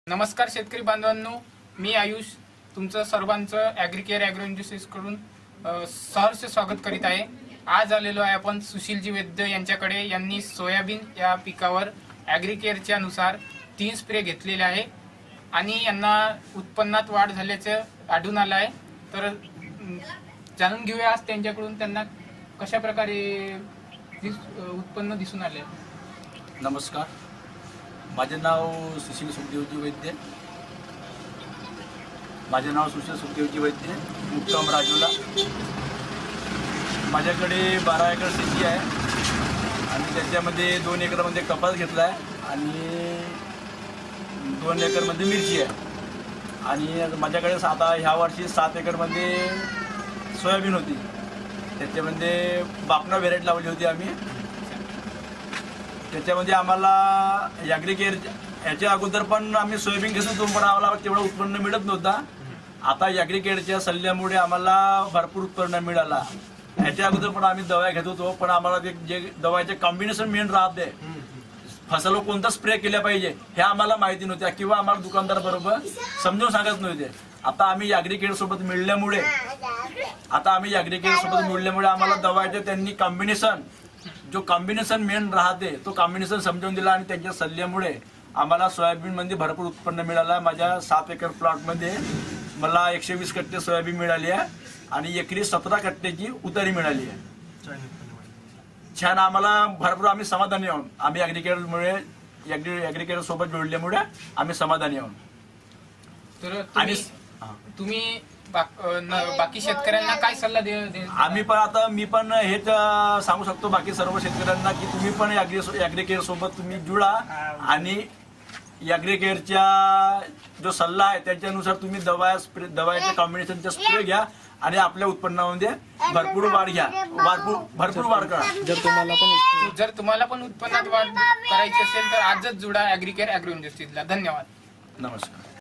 नमस्कार शेतकरी बांधवांनो, मी आयुष तुमचं सर्वांचं ॲग्रीकेअर ॲग्रो इंडस्ट्रीज कडून सहर्ष स्वागत करीत आहे। आज आलेलो आहे आपण सुशीलजी वैद्य यांच्याकडे। यांनी सोयाबीन या पिकावर ॲग्रीकेअरच्या नुसार 3 स्प्रे घेतलेले आहे आणि यांना उत्पन्नात वाढ झाल्याचं आढळून आलं आहे। तर जाणून घेऊया आज त्यांच्याकडून त्यांना कशा प्रकारे उत्पन्न दिसून आले। नमस्कार, माझे नाव सुशील सुखदेवजी वैद्य। मुक्काम राजूला। माझ्याकडे 12 एकर शेती आहे आणि त्याच्यामध्ये 2 एकरमध्ये कपास घेतला आहे आणि 2 एकरमध्ये मिरची आहे आणि माझ्याकडे आता ह्या वर्षी 7 एकरमध्ये सोयाबीन होती। त्याच्यामध्ये बापना व्हेरायटी लावली होती आम्ही। त्याच्यामध्ये आम्हाला ॲग्रीकेअर याच्या अगोदर पण आम्ही सोयाबीन घेत होतो, पण आम्हाला तेवढं उत्पन्न मिळत नव्हता। आता ॲग्रीकेअरच्या सल्ल्यामुळे आम्हाला भरपूर उत्पन्न मिळाला। याच्या अगोदर पण आम्ही दवा घेत होतो, पण आम्हाला ते जे दवाचे कॉम्बिनेशन मेन राहते, फसलो कोणता स्प्रे केला पाहिजे हे आम्हाला माहिती नव्हत्या किंवा आम्हाला दुकानदार बरोबर समजून सांगत नव्हते। आता आम्ही ॲग्रीकेअर सोबत मिळाल्यामुळे आम्हाला दवाचे त्यांनी कॉम्बिनेशन मेन राहते तो कॉम्बिनेशन समजून दिला आणि त्यांच्या सल्ल्यामुळे आम्हाला सोयाबीन मध्ये भरपूर उत्पन्न मिळालं। माझ्या 7 एकर प्लॉट मध्ये मला 120 कट्टे सोयाबीन मिळाली आहे आणि एकरी 17 कट्ट्याची उतारी मिळाली आहे। छान, आम्हाला भरपूर आम्ही समाधानी आहोत। आम्ही ॲग्रीकेअर सोबत जोडल्यामुळे आम्ही समाधानी आहोत। तर तुम्ही बाकी शेतकऱ्यांना काय सल्ला मी पण हेच सांगू शकतो बाकी सर्व शेतकऱ्यांना की तुम्ही पण ॲग्रीकेअर सोबत तुम्ही जुळा आणि ॲग्रीकेअरच्या जो सल्ला आहे त्याच्यानुसार तुम्ही दवाच्या कॉम्बिनेशनचा स्प्रे घ्या आणि आपल्या उत्पन्नामध्ये भरपूर वाढ करा। जर तुम्हाला पण उत्पन्नात वाढ करायची असेल तर आजच जुडा ॲग्रीकेअर ॲग्रो इंडस्ट्रीजला। धन्यवाद। नमस्कार।